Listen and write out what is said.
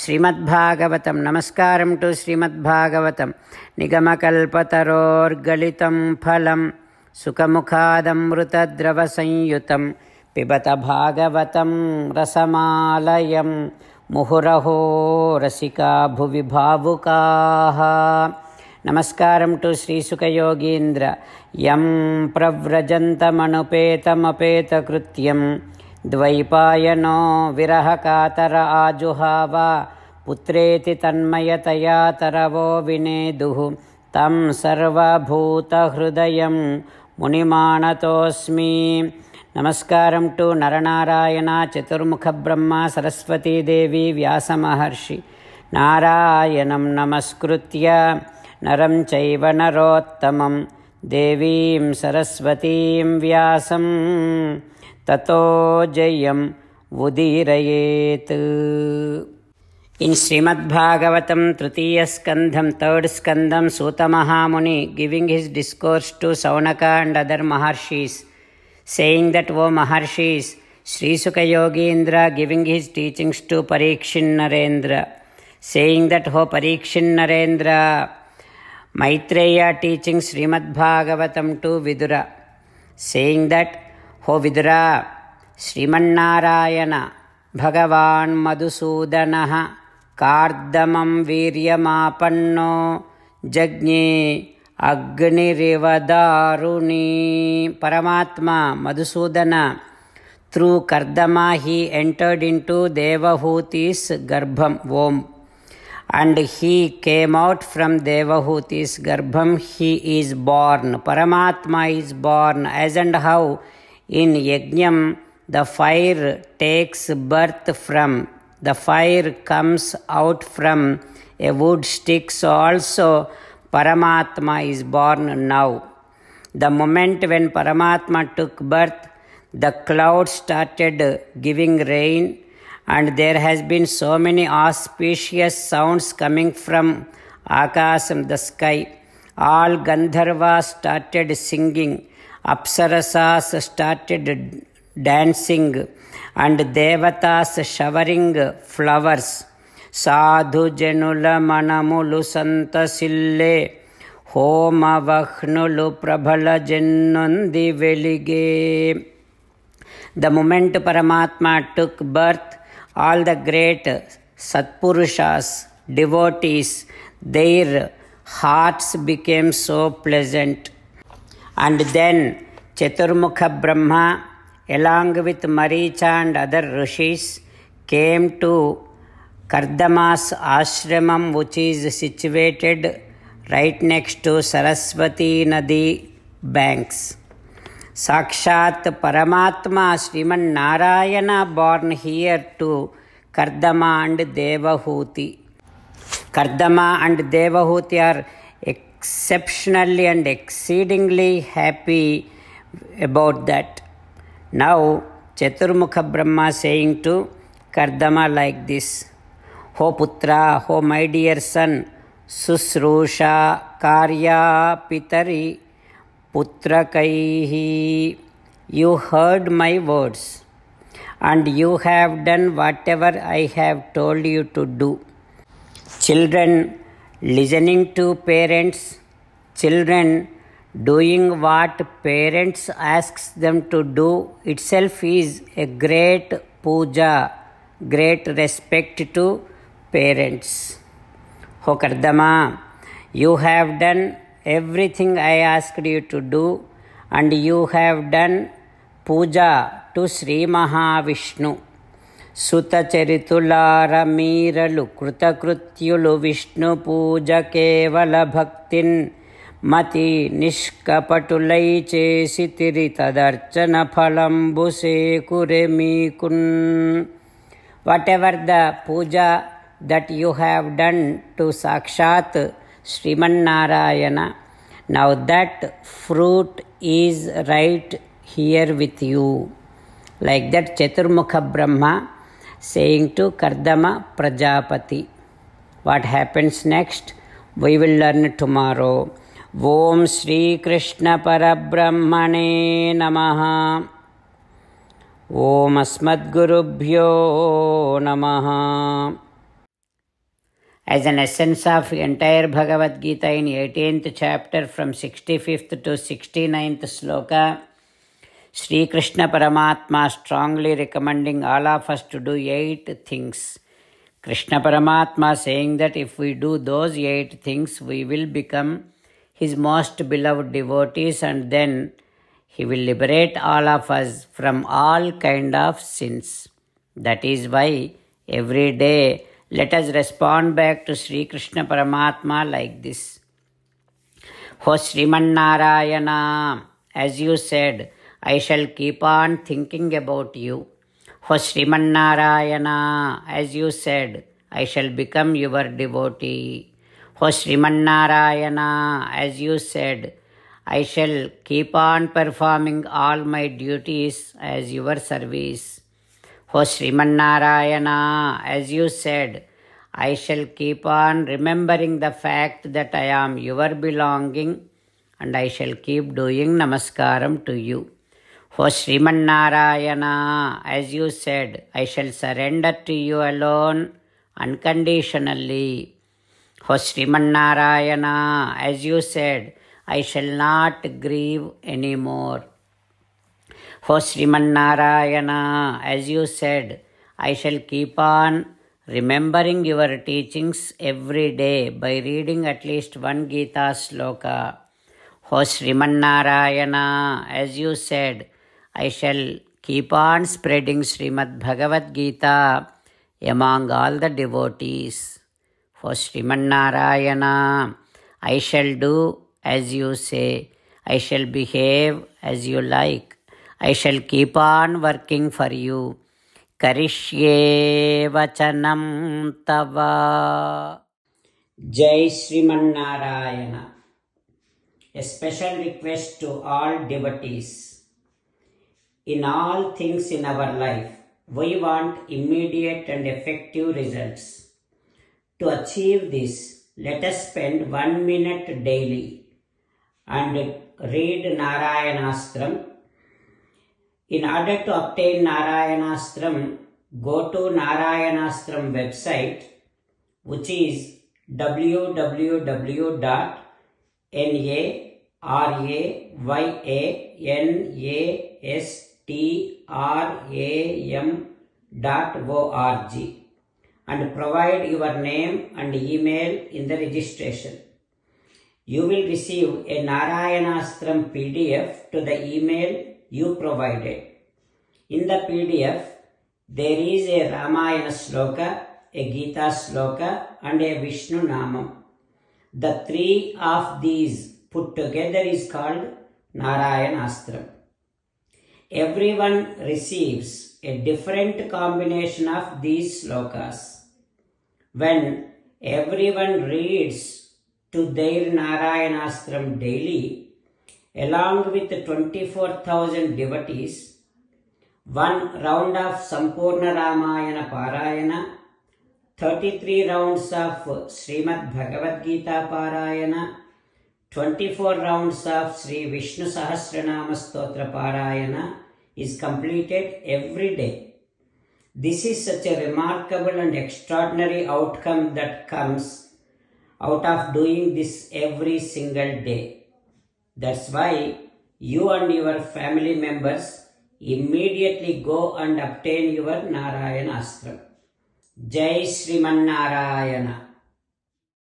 శ్రీమద్భాగవతం. నమస్కారం టు శ్రీమద్భాగవతం. నిగమకల్పతరోర్గలితం ఫలం సుఖముఖాదమృతద్రవ సంయుతం పిబత భాగవతం రసమాలయం ముహురహో రసికా భువి భావుకాః. నమస్కారం టు శ్రీసుఖయోగీంద్ర. యం ప్రవ్రజంతమనుపేతమపేతకృత్యం ద్వైపాయనో విరహకాతర ఆజుహావ పుత్రేతి తన్మయతయా తరవో వినేదుః తం సర్వభూతహృదయం మునిమానతోస్మి. నమస్కారం టు నరనారాయణ చతుర్ముఖ బ్రహ్మ సరస్వతీదేవి వ్యాసమహర్షి. నారాయణం నమస్కృత్య నరం చైవ నరోత్తమం దేవీం సరస్వతీం వ్యాసం తతో జయం ఉదీరయేత్. ఇన్ శ్రీమద్భాగవతం తృతీయ స్కంధం, third స్కంధం, Suta Mahamuni giving his discourse to Saunaka and other Maharshis, saying that, O Maharshis, Sri Sukha Yogindra giving his teachings to Parikshin Narendra, saying that, O Parikshin Narendra, Maitreya teaching Srimad Bhagavatam to Vidura, saying that, O Vidura, Srimannarayana Bhagavan Madhusudanaha Kardamam Viryamapanno Jagni Agnirivadaruni. Paramatma Madhusudana, through Kardama he entered into Devahuti's Garbham womb, and he came out from Devahuti's Garbham. He is born. Paramatma is born. As and how in Yajnam the fire takes birth from, the fire comes out from a wood stick, so also Paramatma is born now. The moment when Paramatma took birth, the clouds started giving rain, and there has been so many auspicious sounds coming from Akasam, the sky. All Gandharvas started singing, Apsarasas started dancing, and Devatas showering flowers. Sadhu Janula Manamulu Santasille Homa Vakhnulu Prabhala Jannundi Velige. The moment Paramatma took birth, all the great Satpurushas, devotees, their hearts became so pleasant. And then Chaturmukha Brahma, along with Maricha and other rishis, came to Kardama's ashramam, which is situated right next to Saraswati Nadi banks. Sakshat Paramatma Sriman Narayana born here to Kardama and Devahuti. Kardama and Devahuti are exceptionally and exceedingly happy about that. Now Chaturmukha Brahma saying to Kardama like this: Ho Putra, ho my dear son, Susrusha Karya Pitari Putrakaihi, you heard my words and you have done whatever I have told you to do. Children listening to parents, children doing what parents asks them to do itself is a great puja, great respect to parents. Ho Kardama, you have done everything I asked you to do, and you have done puja to Sri Mahavishnu. Suta Charitulara Meeralu Krutakrutyulu Vishnu Puja Kevala Bhaktin Mati Nishkapatulai Chesitiri Tadarchana Phalambu Sekure Mikun. Whatever the puja that you have done to Sakshat Sriman Narayana, now that fruit is right here with you. Like that Chaturmukha Brahma saying to Kardama Prajapati. What happens next? We will learn tomorrow. Om Shri Krishna Parabrahmane Namaha. Om Asmadgurubhyo Namaha. as an essence of entire Bhagavad Gita in 18th chapter from 65th to 69th sloka, Sri Krishna Paramatma strongly recommending all of us to do 8 things. Krishna Paramatma saying that if we do those 8 things, we will become His most beloved devotees, and then He will liberate all of us from all kind of sins. That is why every day let us respond back to Sri Krishna Paramatma like this. Ho Sriman Narayana, as you said, I shall keep on thinking about you. Ho Sriman Narayana, as you said, I shall become your devotee. Ho Sriman Narayana, as you said, I shall keep on performing all my duties as your service. O Sriman Narayana, as you said, I shall keep on remembering the fact that I am your belonging, and I shall keep doing namaskaram to you. O Sriman Narayana, as you said, I shall surrender to you alone unconditionally. O Sriman Narayana, as you said, I shall not grieve anymore. O Sriman Narayana, as you said, I shall keep on remembering your teachings every day by reading at least one Gita sloka. O Sriman Narayana, as you said, I shall keep on spreading Srimad Bhagavad Gita among all the devotees. O Sriman Narayana, I shall do as you say. I shall behave as you like. I shall keep on working for you. Karishye vachanam tava. Jai Sriman Narayana. A special request to all devotees. In all things in our life, we want immediate and effective results. To achieve this, let us spend 1 minute daily and read Narayanastram. In order to obtain Narayanastram, go to Narayanastram website, which is www.narayanastram.org, and provide your name and email in the registration. You will receive a Narayanastram PDF to the email you provided. In the PDF, there is a Ramayana sloka, a Gita sloka, and a Vishnu Namam. The 3 of these put together is called Narayanastram. Everyone receives a different combination of these slokas. When everyone reads to their Narayanastram daily, along with 24,000 devotees, 1 round of Sampurna Ramayana Parayana, 33 rounds of Srimad Bhagavad Gita Parayana, 24 rounds of Sri Vishnu Sahasranama Stotra Parayana is completed every day. This is such a remarkable and extraordinary outcome that comes out of doing this every single day. That's why you and your family members immediately go and obtain your Narayanastram. Jai Sriman Narayana.